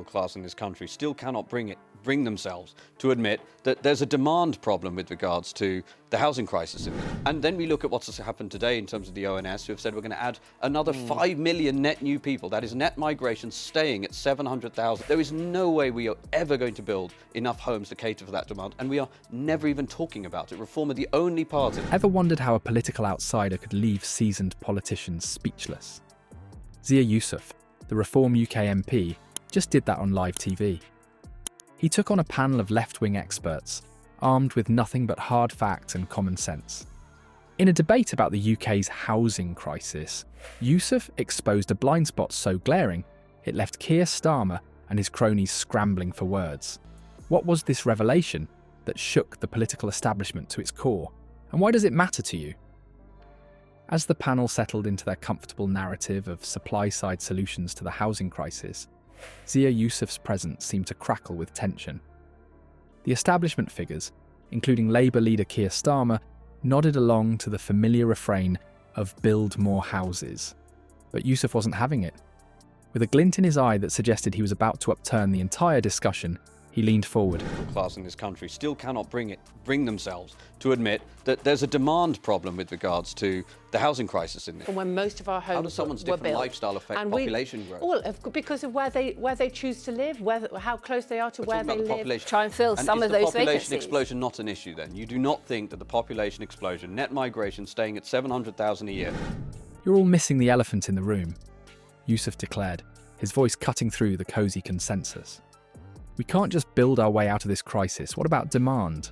class in this country still cannot bring themselves to admit that there's a demand problem with regards to the housing crisis. And then we look at what's happened today in terms of the ONS, who have said we're going to add another 5 million net new people. That is net migration staying at 700,000. There is no way we are ever going to build enough homes to cater for that demand, and we are never even talking about it. Reform are the only party. Ever wondered how a political outsider could leave seasoned politicians speechless? Zia Yusuf, the Reform UK MP, just did that on live TV. He took on a panel of left-wing experts, armed with nothing but hard facts and common sense. In a debate about the UK's housing crisis, Yusuf exposed a blind spot so glaring it left Keir Starmer and his cronies scrambling for words. What was this revelation that shook the political establishment to its core, and why does it matter to you? As the panel settled into their comfortable narrative of supply-side solutions to the housing crisis, Zia Yusuf's presence seemed to crackle with tension. The establishment figures, including Labour leader Keir Starmer, nodded along to the familiar refrain of "build more houses." But Yusuf wasn't having it. With a glint in his eye that suggested he was about to upturn the entire discussion, he leaned forward. The middle class in this country still cannot bring themselves to admit that there's a demand problem with regards to the housing crisis in this. When most of our homes How does someone's were different built, lifestyle affect population growth? Well, because of where they choose to live, how close they are to where they live. Try and fill some of those vacancies. Is the population explosion not an issue then? You do not think that the population explosion, net migration staying at 700,000 a year? You're all missing the elephant in the room, Yusuf declared, his voice cutting through the cosy consensus. We can't just build our way out of this crisis. What about demand?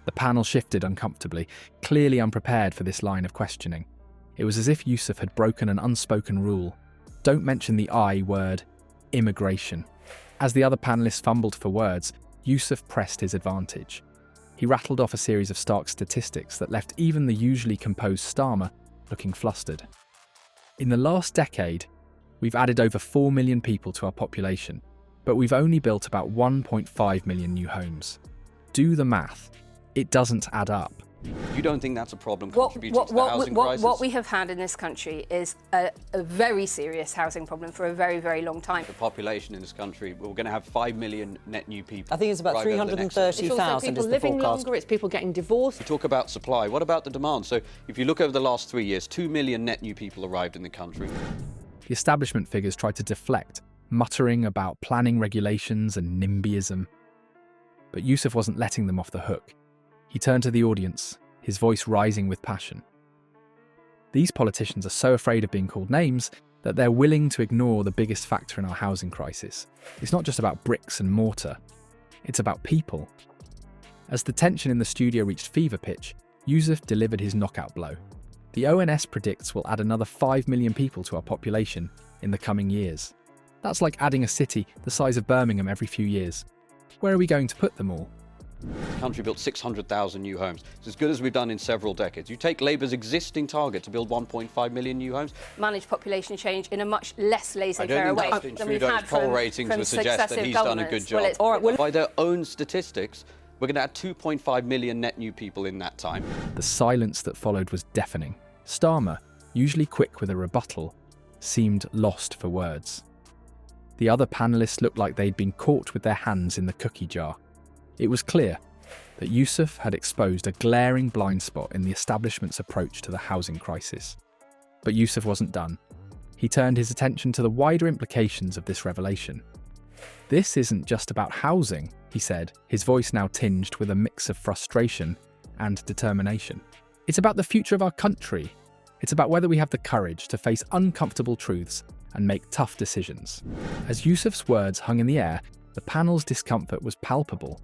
The panel shifted uncomfortably, clearly unprepared for this line of questioning. It was as if Yusuf had broken an unspoken rule. Don't mention the I word, immigration. As the other panellists fumbled for words, Yusuf pressed his advantage. He rattled off a series of stark statistics that left even the usually composed Starmer looking flustered. In the last decade, we've added over 4 million people to our population, but we've only built about 1.5 million new homes. Do the math. It doesn't add up. You don't think that's a problem contributing to the housing crisis? What we have had in this country is a very serious housing problem for a very, very long time. The population in this country, we're going to have 5 million net new people. I think it's about 330,000 It's also people living longer, it's people getting divorced. We talk about supply. What about the demand? So if you look over the last 3 years, 2 million net new people arrived in the country. The establishment figures tried to deflect, muttering about planning regulations and NIMBYism. But Yusuf wasn't letting them off the hook. He turned to the audience, his voice rising with passion. These politicians are so afraid of being called names that they're willing to ignore the biggest factor in our housing crisis. It's not just about bricks and mortar, it's about people. As the tension in the studio reached fever pitch, Yusuf delivered his knockout blow. The ONS predicts we'll add another 5 million people to our population in the coming years. That's like adding a city the size of Birmingham every few years. Where are we going to put them all? The country built 600,000 new homes. It's as good as we've done in several decades. You take Labour's existing target to build 1.5 million new homes. Manage population change in a much less laissez-faire way than we've had poll ratings would suggest that he's done a good job. By their own statistics, we're going to add 2.5 million net new people in that time. The silence that followed was deafening. Starmer, usually quick with a rebuttal, seemed lost for words. The other panellists looked like they'd been caught with their hands in the cookie jar. It was clear that Yusuf had exposed a glaring blind spot in the establishment's approach to the housing crisis. But Yusuf wasn't done. He turned his attention to the wider implications of this revelation. This isn't just about housing, he said, his voice now tinged with a mix of frustration and determination. It's about the future of our country. It's about whether we have the courage to face uncomfortable truths and make tough decisions. As Yusuf's words hung in the air, the panel's discomfort was palpable.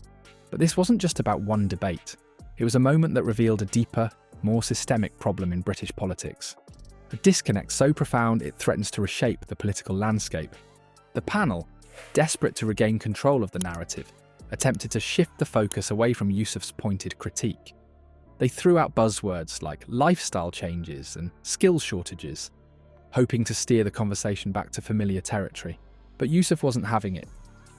But this wasn't just about one debate. It was a moment that revealed a deeper, more systemic problem in British politics. A disconnect so profound it threatens to reshape the political landscape. The panel, desperate to regain control of the narrative, attempted to shift the focus away from Yusuf's pointed critique. They threw out buzzwords like lifestyle changes and skill shortages, hoping to steer the conversation back to familiar territory. But Yusuf wasn't having it.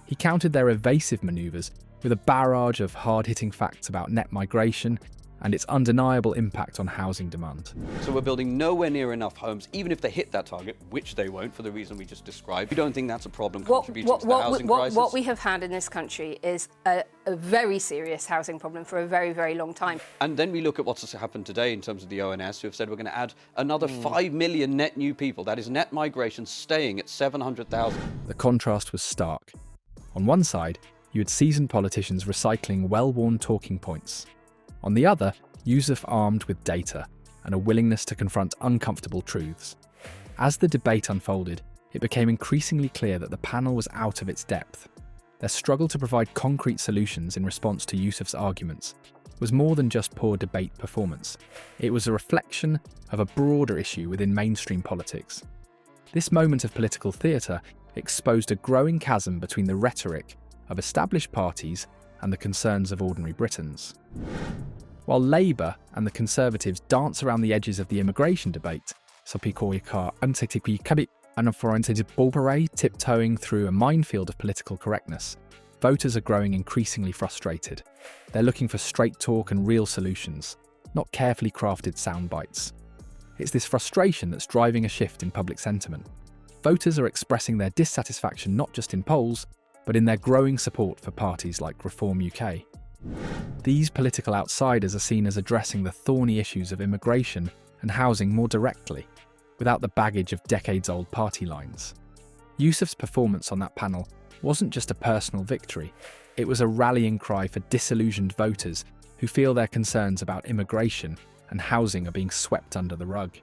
He countered their evasive manoeuvres with a barrage of hard-hitting facts about net migration and its undeniable impact on housing demand. So we're building nowhere near enough homes, even if they hit that target, which they won't for the reason we just described. You don't think that's a problem contributing to the housing crisis? What we have had in this country is a very serious housing problem for a very, very long time. And then we look at what's happened today in terms of the ONS, who have said we're going to add another 5 million net new people. That is net migration staying at 700,000. The contrast was stark. On one side, you had seasoned politicians recycling well-worn talking points. On the other, Yusuf armed with data and a willingness to confront uncomfortable truths. As the debate unfolded, it became increasingly clear that the panel was out of its depth. Their struggle to provide concrete solutions in response to Yusuf's arguments was more than just poor debate performance. It was a reflection of a broader issue within mainstream politics. This moment of political theatre exposed a growing chasm between the rhetoric of established parties and the concerns of ordinary Britons. While Labour and the Conservatives dance around the edges of the immigration debate, tiptoeing through a minefield of political correctness, voters are growing increasingly frustrated. They're looking for straight talk and real solutions, not carefully crafted sound bites. It's this frustration that's driving a shift in public sentiment. Voters are expressing their dissatisfaction not just in polls, but in their growing support for parties like Reform UK. These political outsiders are seen as addressing the thorny issues of immigration and housing more directly, without the baggage of decades-old party lines. Yusuf's performance on that panel wasn't just a personal victory, it was a rallying cry for disillusioned voters who feel their concerns about immigration and housing are being swept under the rug.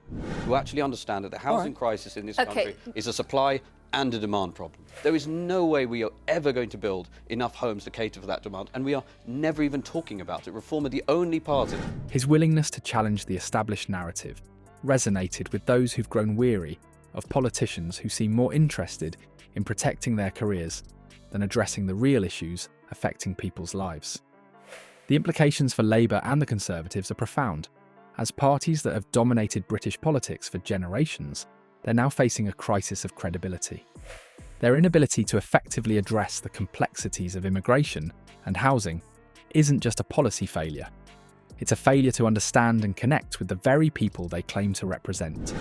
Who actually understand that the housing crisis in this country is a supply and a demand problem. There is no way we are ever going to build enough homes to cater for that demand, and we are never even talking about it. Reform are the only party. His willingness to challenge the established narrative resonated with those who've grown weary of politicians who seem more interested in protecting their careers than addressing the real issues affecting people's lives. The implications for Labour and the Conservatives are profound. As parties that have dominated British politics for generations, they're now facing a crisis of credibility. Their inability to effectively address the complexities of immigration and housing isn't just a policy failure. It's a failure to understand and connect with the very people they claim to represent.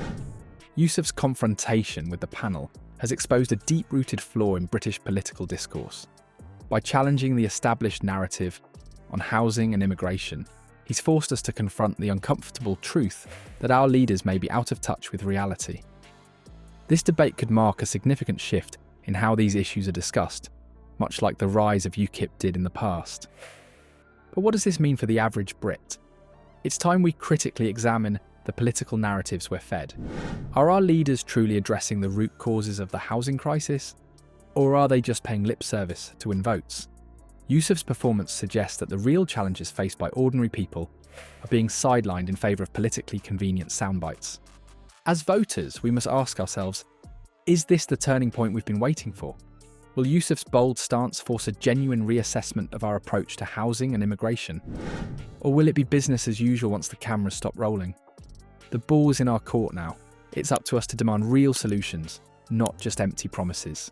Yusuf's confrontation with the panel has exposed a deep-rooted flaw in British political discourse. By challenging the established narrative on housing and immigration, he's forced us to confront the uncomfortable truth that our leaders may be out of touch with reality. This debate could mark a significant shift in how these issues are discussed, much like the rise of UKIP did in the past. But what does this mean for the average Brit? It's time we critically examine the political narratives we're fed. Are our leaders truly addressing the root causes of the housing crisis? Or are they just paying lip service to win votes? Yusuf's performance suggests that the real challenges faced by ordinary people are being sidelined in favour of politically convenient soundbites. As voters, we must ask ourselves, is this the turning point we've been waiting for? Will Yusuf's bold stance force a genuine reassessment of our approach to housing and immigration? Or will it be business as usual once the cameras stop rolling? The ball's in our court now. It's up to us to demand real solutions, not just empty promises.